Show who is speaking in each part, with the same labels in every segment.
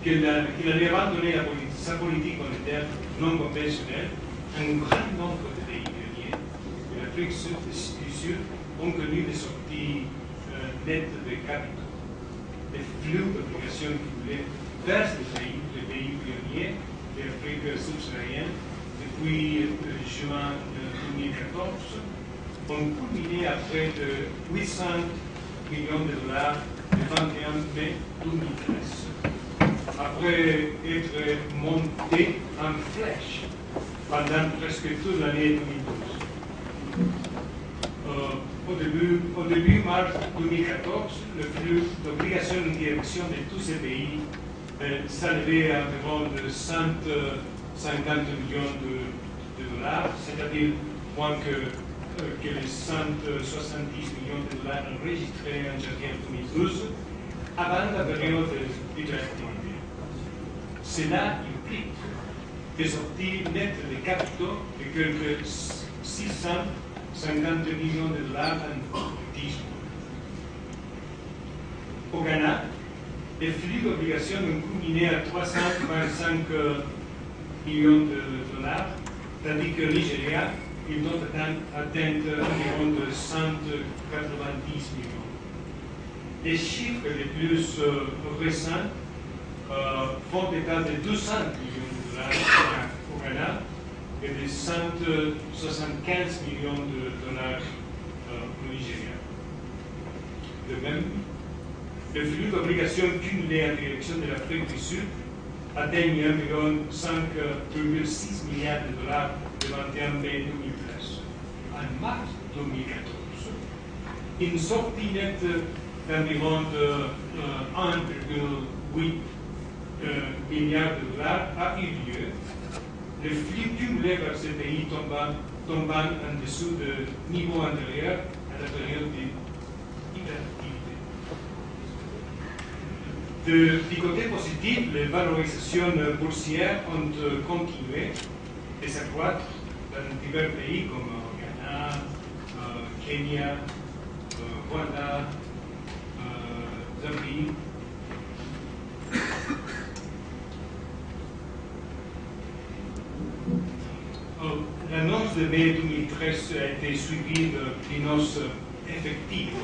Speaker 1: qu'il avait abandonné sa politique monétaire non conventionnelle. Un grand nombre de pays pionniers de l'Afrique du Sud ont connu des sorties nettes de capitaux. Les flux d'obligations cumulés vers les pays pionniers de l'Afrique subsaharienne depuis juin 2014 ont culminé à près de 800 millions de dollars le 21 mai 2013, après être monté en flèche pendant presque toute l'année 2012. Au début mars 2014, le flux d'obligations en direction de tous ces pays s'élevait à environ de 150 millions de dollars, c'est-à-dire moins que les 170 millions de dollars enregistrés en janvier 2012, avant la période d'hyperactivité. Cela implique des sorties nettes de capitaux de quelques 650 millions de dollars en 10 mois. Au Ghana, les flux d'obligations ont culminé à 325 millions de dollars, tandis que le Nigeria, ils ont atteint environ de 190 millions. Les chiffres les plus récents font état de 200 millions de dollars au Ghana et de 175 millions de dollars au Nigeria. De même, le flux d'obligations cumulées en direction de l'Afrique du Sud atteignent environ 5,6 milliards de dollars le 21 mai 2013. En mars 2014, une sortie nette d'environ 1,8 milliard de dollars a eu lieu, le flux cumulé vers ces pays tombant en dessous du niveau antérieur à la période d'hyperactivité. Du côté positif, les valorisations boursières ont continué de s'accroître dans divers pays comme Ghana, Kenya, Rwanda, Zambie. L'annonce de mai 2013 a été suivie d'une hausse effective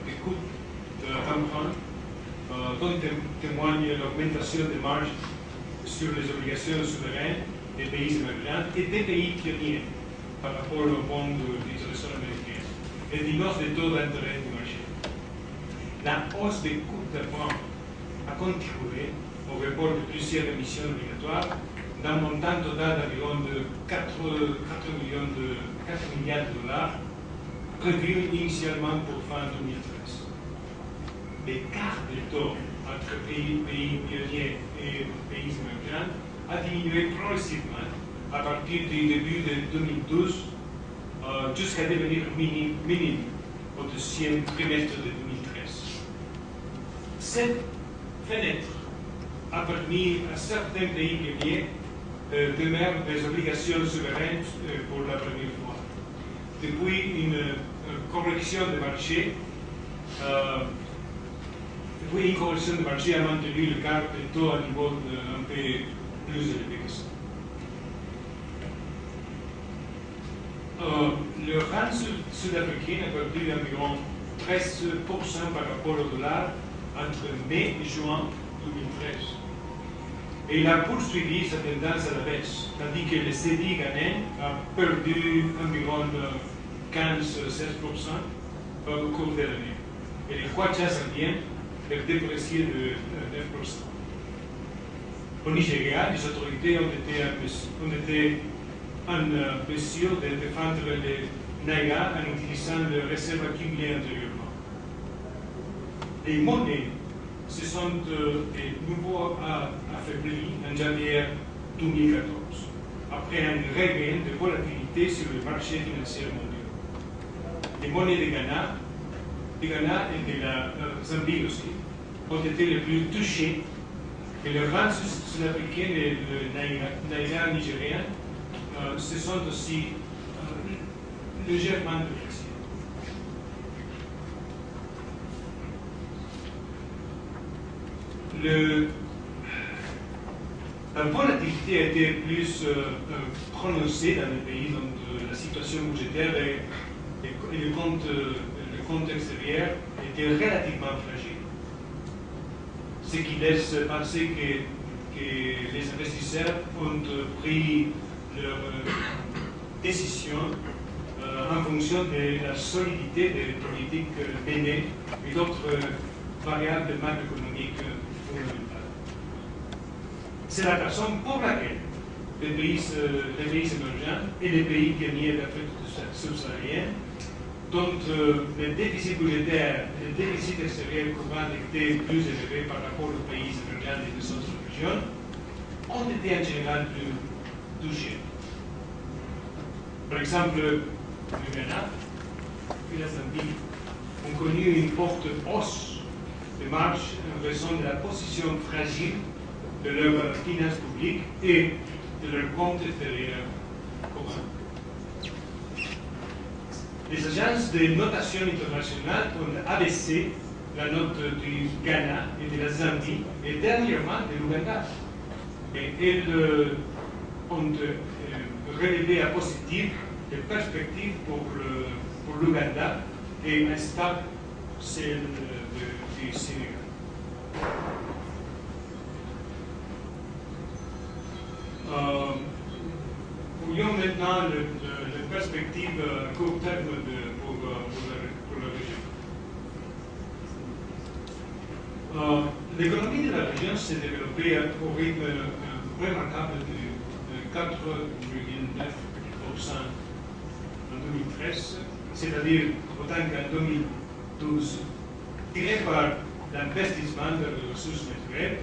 Speaker 1: des coûts d'emprunt, dont témoigne l'augmentation des marges sur les obligations souveraines des pays émergents et des pays pionniers par rapport au bond du Trésor américain et d'une hausse des taux d'intérêt du marché. La hausse des coûts d'emprunt a contribué au report de plusieurs émissions obligatoires d'un montant total d'environ de 4 milliards de dollars, prévu initialement pour fin 2013. L'écart des taux entre pays pionniers et pays émergents a diminué progressivement à partir du début de 2012 jusqu'à devenir minime au deuxième trimestre de 2013. Cette fenêtre a permis à certains pays pionniers d'émettre des obligations souveraines pour la première fois. Depuis une correction de marché, a maintenu le quart des taux à niveau un peu plus élevé que ça. Le rand sud-africain a perdu environ 13% par rapport au dollar entre mai et juin 2013. Et il a poursuivi sa tendance à la baisse, tandis que le CDI ghanéen a perdu environ 15-16% au cours de l'année. Et le kwacha zambien a déprécié de 9%. Au Nigeria, les autorités ont été en mesure de défendre les naira en utilisant les réserves accumulées antérieurement. Les monnaies se sont de nouveau affaiblies en janvier 2014, après un regain de volatilité sur les marchés financiers mondiaux. Les monnaies de Ghana et de la Zambie aussi ont été les plus touchées, et le rand sud-africain et le naira nigérien se sont aussi légèrement dépréciés. La volatilité a été plus prononcée dans les pays dont la situation budgétaire et le compte extérieur était relativement fragile. Ce qui laisse penser que les investisseurs ont pris leurs décisions en fonction de la solidité des politiques menées et d'autres variables macroéconomiques fondamentales. C'est la raison pour laquelle les pays émergents et les pays pionniers d'Afrique subsaharienne, dont le déficit budgétaire et le déficit extérieur courant étaient plus élevés par rapport aux pays émergents et des autres régions, ont été en général plus touchés. Par exemple, le Ghana et la Zambie ont connu une forte hausse de marge en raison de la position fragile de leurs finances publiques et de leur compte extérieur commun. Les agences de notation internationale ont abaissé la note du Ghana et de la Zambie et dernièrement de l'Ouganda. Et elles ont relevé à positif les perspectives pour l'Ouganda et un stable celle du Sénégal. Voyons maintenant les perspectives à court terme pour la région. L'économie de la région s'est développée au rythme remarquable de 4,9% en 2013, c'est-à-dire autant qu'en 2012, tiré par l'investissement dans les ressources naturelles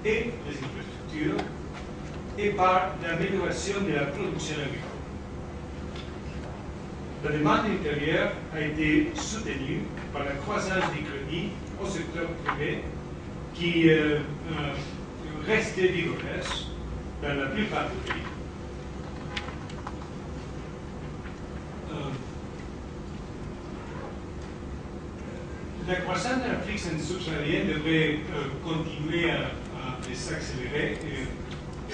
Speaker 1: et les infrastructures, et par l'amélioration de la production agricole. La demande intérieure a été soutenue par la croissance du crédit au secteur privé qui restait vigoureuse dans la plupart des pays. La croissance de l'Afrique subsaharienne devrait continuer à s'accélérer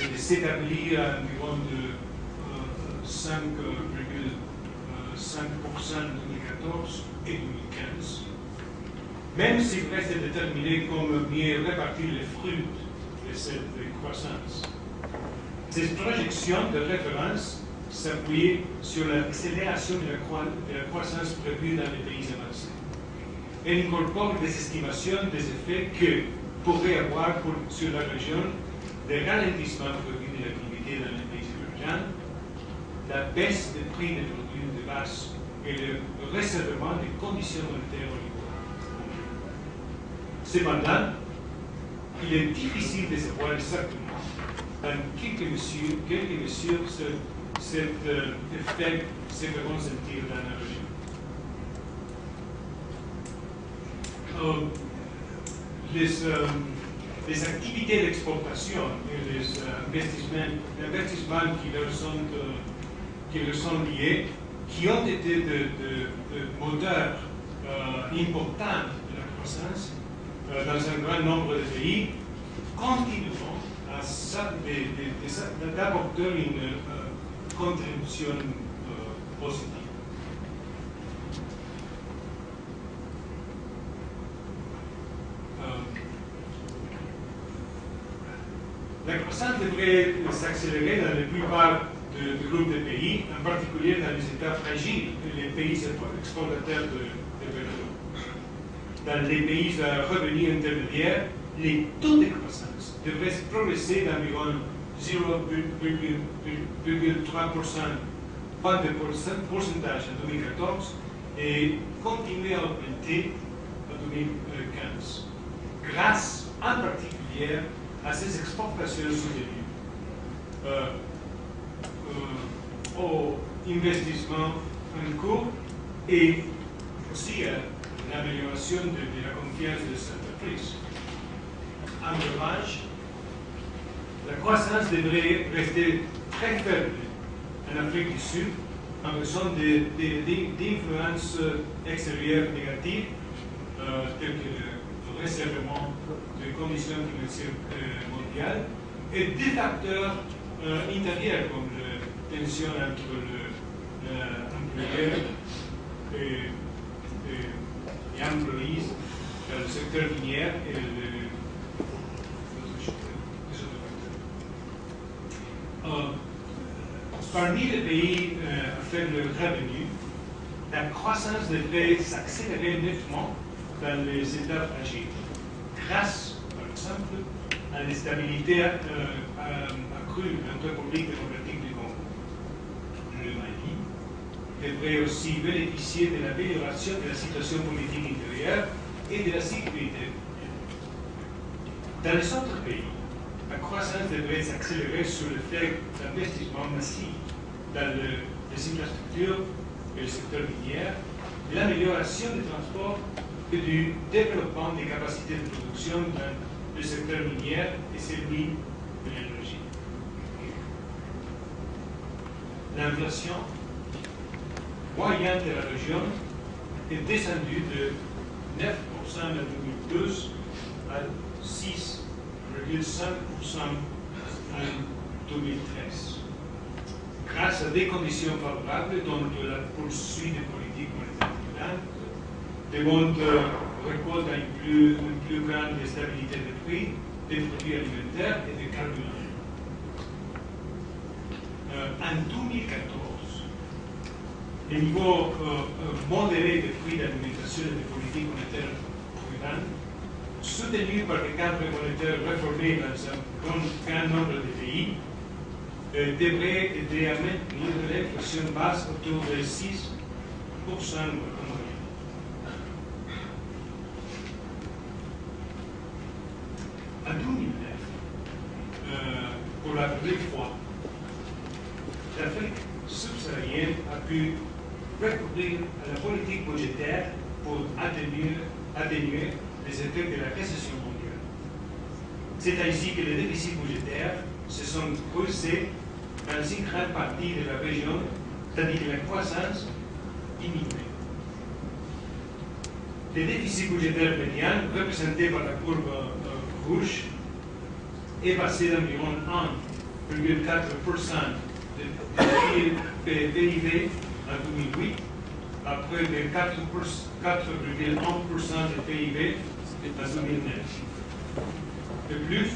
Speaker 1: et de s'établir à environ de 5,5% en 2014 et 2015, même s'il reste déterminé comment mieux répartir les fruits de cette croissance. Cette projection de référence s'appuie sur l'accélération de la croissance prévue dans les pays avancés. Elle incorpore des estimations des effets que pourrait avoir sur la région des ralentissements prévus de l'activité dans les pays émergents, la baisse des prix des produits de base et le resserrement des conditions monétaires au niveau. Cependant, il est difficile de savoir exactement dans quelles mesures cet effet se feront sentir dans la région. Les activités d'exportation et les investissements qui leur sont liés, qui ont été de moteurs importants de la croissance dans un grand nombre de pays, continueront d'apporter une contribution positive. La croissance devrait s'accélérer dans la plupart du groupe de pays, en particulier dans les États fragiles et les pays exportateurs de pétrole. Dans les pays à revenus intermédiaires, les taux de croissance devraient progresser d'environ 0,3% en 2014 et continuer à augmenter en 2015, grâce en particulier à ces exportations soutenues, aux investissements en cours et aussi à l'amélioration de la confiance des entreprises. En revanche, la croissance devrait rester très faible en Afrique du Sud en raison d'influences extérieures négatives telles que le resserrement des conditions financières mondiales et des facteurs intérieurs comme la tension entre l'employeur et employés dans le secteur minier et les autres. Parmi les pays à faible revenu, la croissance devrait s'accélérer nettement dans les États fragiles, grâce, par exemple, à la stabilité accrue en République démocratique du Congo. Le Mali devrait aussi bénéficier de l'amélioration de la situation politique intérieure et de la sécurité. Dans les autres pays, la croissance devrait s'accélérer sur le fait d'investissements massifs dans les infrastructures et le secteur minier, de l'amélioration des transports et du développement des capacités de production dans le secteur minier et celui de l'énergie. L'inflation moyenne de la région est descendue de 9% en 2012 à 6,5% en 2013. Grâce à des conditions favorables, dont la poursuite des politiques monétaires dominantes, des bons récoltes à une plus grande stabilité des prix, des produits alimentaires et des carburants. En 2014, le niveau modéré des prix d'alimentation et des politiques monétaires prudentes, soutenu par le cadre monétaire réformé dans un grand nombre de pays, devrait aider à maintenir l'inflation basse autour de 6% en moyenne. En 2009, pour la première fois, l'Afrique subsaharienne a pu recourir à la politique budgétaire pour atténuer les effets de la récession mondiale. C'est ainsi que les déficits budgétaires se sont creusés dans une grande partie de la région, tandis que la croissance diminuait. Le déficit budgétaire médian, représenté par la courbe rouge, est passé d'environ 1,4% de PIB en 2008, après de 4,1% de PIB en 2009. De plus,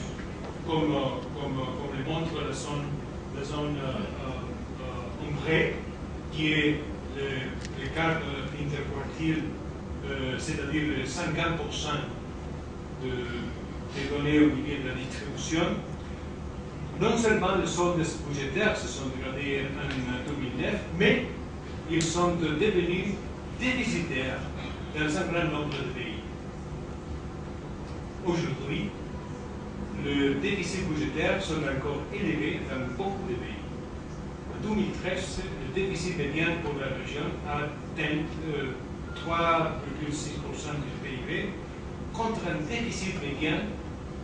Speaker 1: comme le montre la zone ombrée, qui est le cadre interquartile, c'est-à-dire 50% des données au niveau de la distribution, non seulement les soldes budgétaires se sont dégradés en 2009, mais ils sont devenus déficitaires dans un grand nombre de pays. Aujourd'hui, le déficit budgétaire sont encore élevés dans beaucoup de pays. En 2013, le déficit médian pour la région a atteint 3,6% du PIB, contre un déficit médian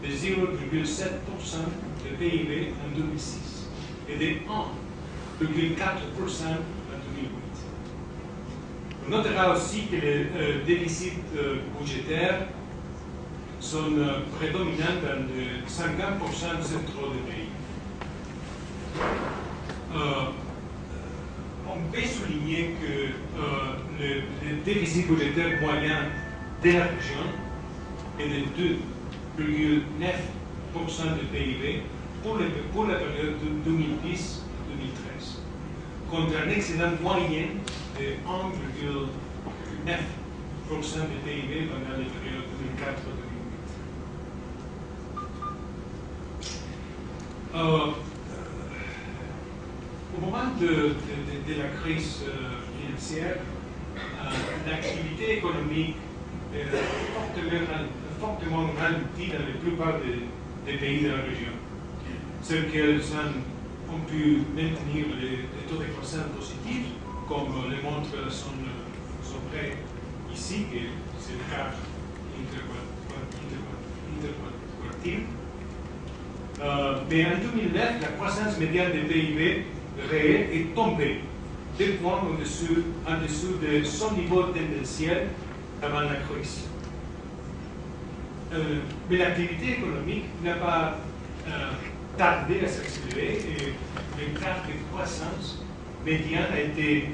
Speaker 1: de 0,7% de PIB en 2006 et de 1,4% en 2008. On notera aussi que les déficits budgétaires sont prédominants dans 50% centraux des pays. On peut souligner que le déficit budgétaire moyen de la région est de 2,9% de PIB pour la période de 2010-2013, contre un excédent moyen de 1,9% de PIB pendant la période 2004-2008. Au moment de la crise financière, l'activité économique est fortement ralentie dans la plupart des pays de la région. Ceux qui ont pu maintenir les taux de croissance positifs, comme le montre son prêt ici, que c'est le cas interquartile. Mais en 2009, la croissance médiane des PIB réel est tombée 2 points en dessous de son niveau tendanciel avant la crise. Mais l'activité économique n'a pas tardé à s'accélérer et l'écart de croissance médiane a été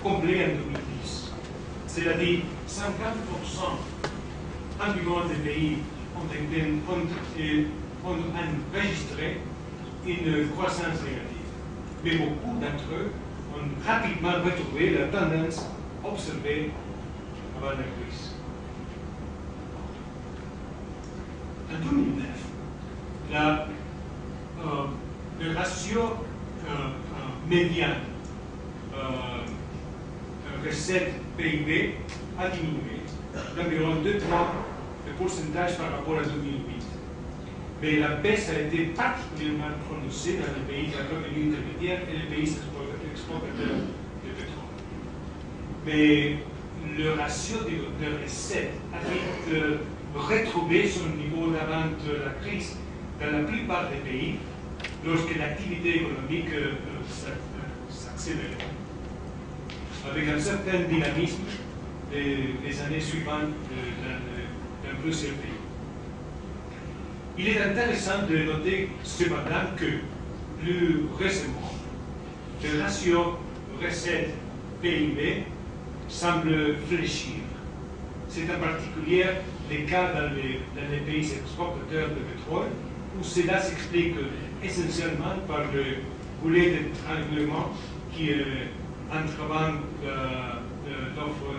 Speaker 1: complet en 2010. C'est-à-dire 50% environ des pays ont enregistré une croissance négative. Mais beaucoup d'entre eux ont rapidement retrouvé la tendance observée avant la crise. En 2009, le ratio médian recette PIB a diminué d'environ 2-3 de pourcentage par rapport à 2008. Mais la baisse a été particulièrement prononcée dans les pays à revenu intermédiaire et les pays exportateurs de pétrole. Mais le ratio de recettes a vite retrouvé son niveau d'avant la crise dans la plupart des pays lorsque l'activité économique s'accélérait, avec un certain dynamisme des années suivantes dans plusieurs pays. Il est intéressant de noter cependant que plus récemment, le ratio recette-PIB semble fléchir. C'est en particulier le cas dans les pays exportateurs de pétrole, où cela s'explique essentiellement par le boulet d'étranglement qui entravant l'offre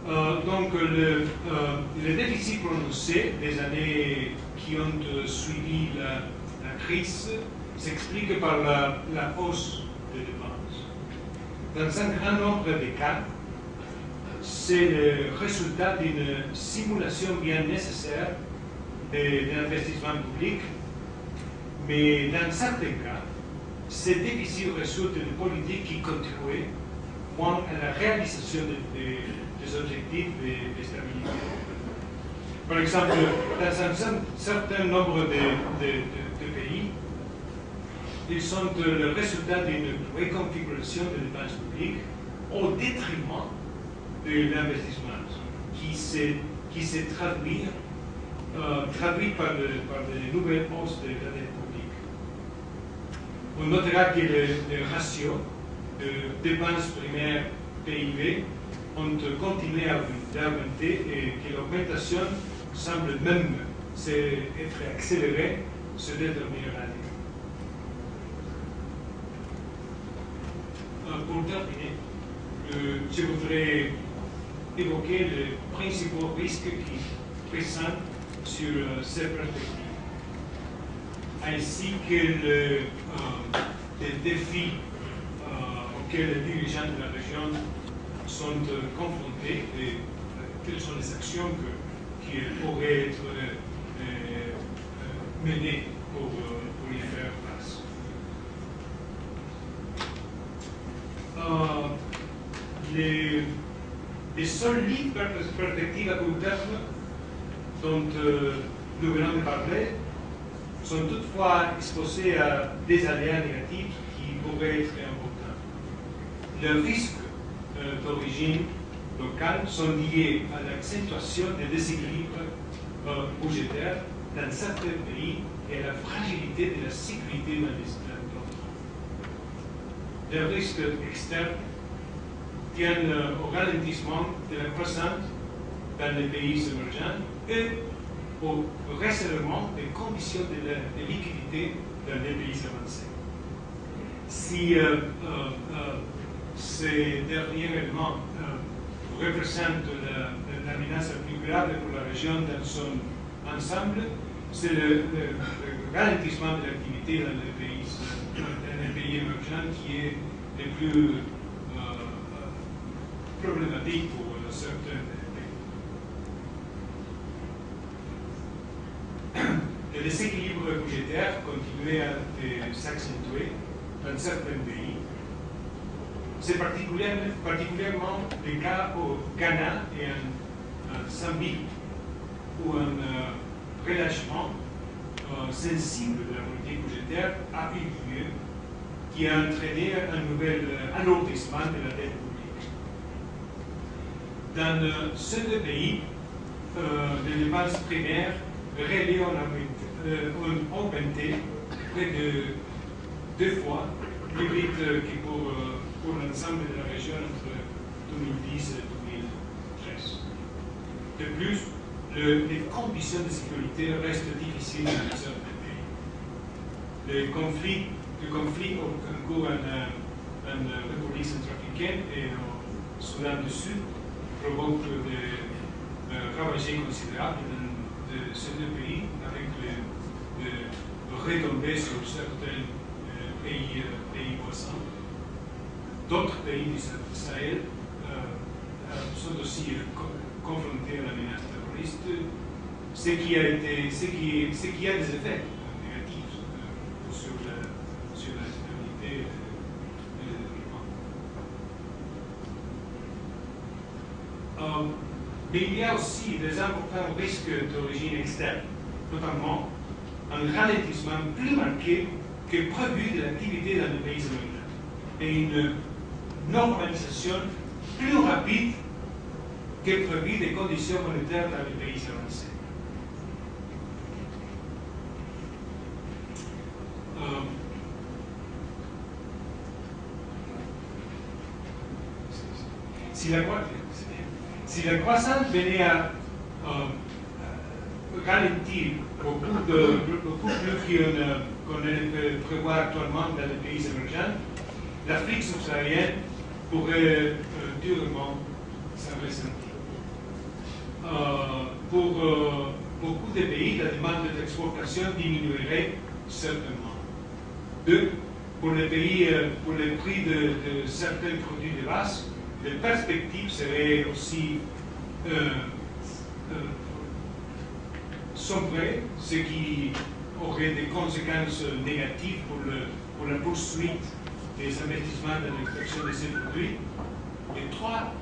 Speaker 1: interne. Donc le déficit prononcé des années qui ont suivi la crise s'explique par la hausse des dépenses. Dans un grand nombre de cas, c'est le résultat d'une simulation bien nécessaire de l'investissement public, mais dans certains cas, ces déficits résultent de politiques qui contribuent moins à la réalisation des objectifs de stabilité. Par exemple, dans un certain nombre de pays, ils sont le résultat d'une reconfiguration des dépenses publiques au détriment de l'investissement, qui se traduit par de nouvelles hausses de la dette publique. On notera que le ratio de dépenses primaires PIB ont continué à augmenter et que l'augmentation semble même être accélérée ces deux dernières années. Pour terminer, je voudrais évoquer les principaux risques qui présentent sur ces perspectives, ainsi que les défis auxquels les dirigeants de la région sont confrontés et quelles sont les actions qui pourraient être menées pour y faire face. Les solides perspectives à court terme dont nous venons de parler sont toutefois exposées à des aléas négatifs qui pourraient être importants. Les risques d'origine locale sont liés à l'accentuation des déséquilibres budgétaires dans certains pays et à la fragilité de la sécurité dans les d'autres. Les risques externes tiennent au ralentissement de la croissance dans les pays émergents et au resserrement des conditions de liquidité dans les pays avancés. Si ces derniers éléments représentent la menace la plus grave pour la région dans son ensemble, c'est le ralentissement de l'activité dans les pays émergents qui est le plus problématique pour certains pays. Le déséquilibre budgétaire continue à s'accentuer dans certains pays. C'est particulièrement le cas au Ghana et en Zambie, où un relâchement sensible de la politique budgétaire a eu lieu, qui a entraîné un nouvel alourdissement de la dette publique. Dans ces deux pays, de dépenses primaires réelles ont augmenté près de 2 fois plus vite que pour l'ensemble de la région entre 2010 et 2013. De plus, les conditions de sécurité restent difficiles dans certains pays. Le conflit en cours en République centrafricaine et au Soudan du Sud provoque des ravages considérables de ces 2 pays, avec des retombées sur certains pays voisins. D'autres pays du Sahel sont aussi confrontés à la menace terroriste, ce qui a des effets négatifs sur la stabilité et le développement. Mais il y a aussi des importants risques d'origine externe, notamment un ralentissement plus marqué que prévu de l'activité dans les pays émergents et une normalisation plus rapide que prévu des conditions monétaires dans les pays avancés. Si la croissance venait à ralentir beaucoup plus qu'on ne prévoit actuellement dans les pays émergents, l'Afrique subsaharienne pourrait durement s'en ressentir. Pour beaucoup de pays, la demande d'exportation diminuerait certainement. 2. Pour les pays, pour les prix de certains produits de base, les perspectives seraient aussi sombrées, ce qui aurait des conséquences négatives pour la poursuite des investissements dans l'extraction de ces produits. Et 3.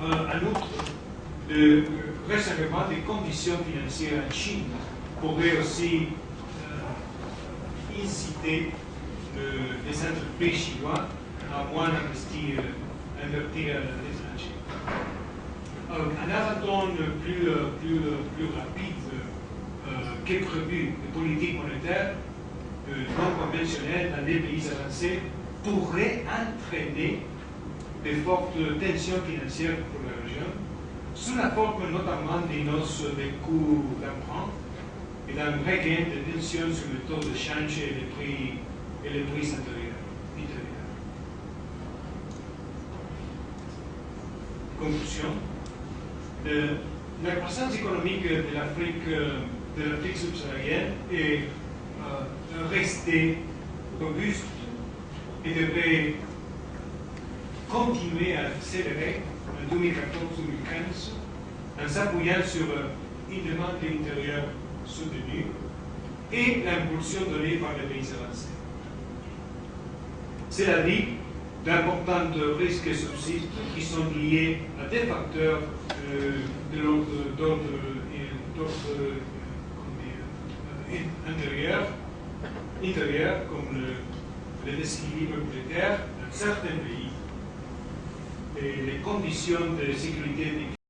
Speaker 1: En outre, le resserrement des conditions financières en Chine pourrait aussi inciter les entreprises chinoises à moins investir à l'étranger. Un abandon plus rapide que prévu de politique monétaire non conventionnelle dans les pays avancés pourrait entraîner de fortes tensions financières pour la région, sous la forme notamment d'une hausse des coûts d'emprunt et d'un regain de tensions sur le taux de change et les prix intérieurs. Conclusion. La croissance économique de l'Afrique subsaharienne est restée robuste et devrait continuer à accélérer en 2014-2015 en s'appuyant sur une demande intérieure soutenue et l'impulsion donnée par les pays avancés. Cela dit, d'importants risques subsistent qui sont liés à des facteurs de l'ordre intérieur, comme le déséquilibre budgétaire dans certains pays et les conditions de sécurité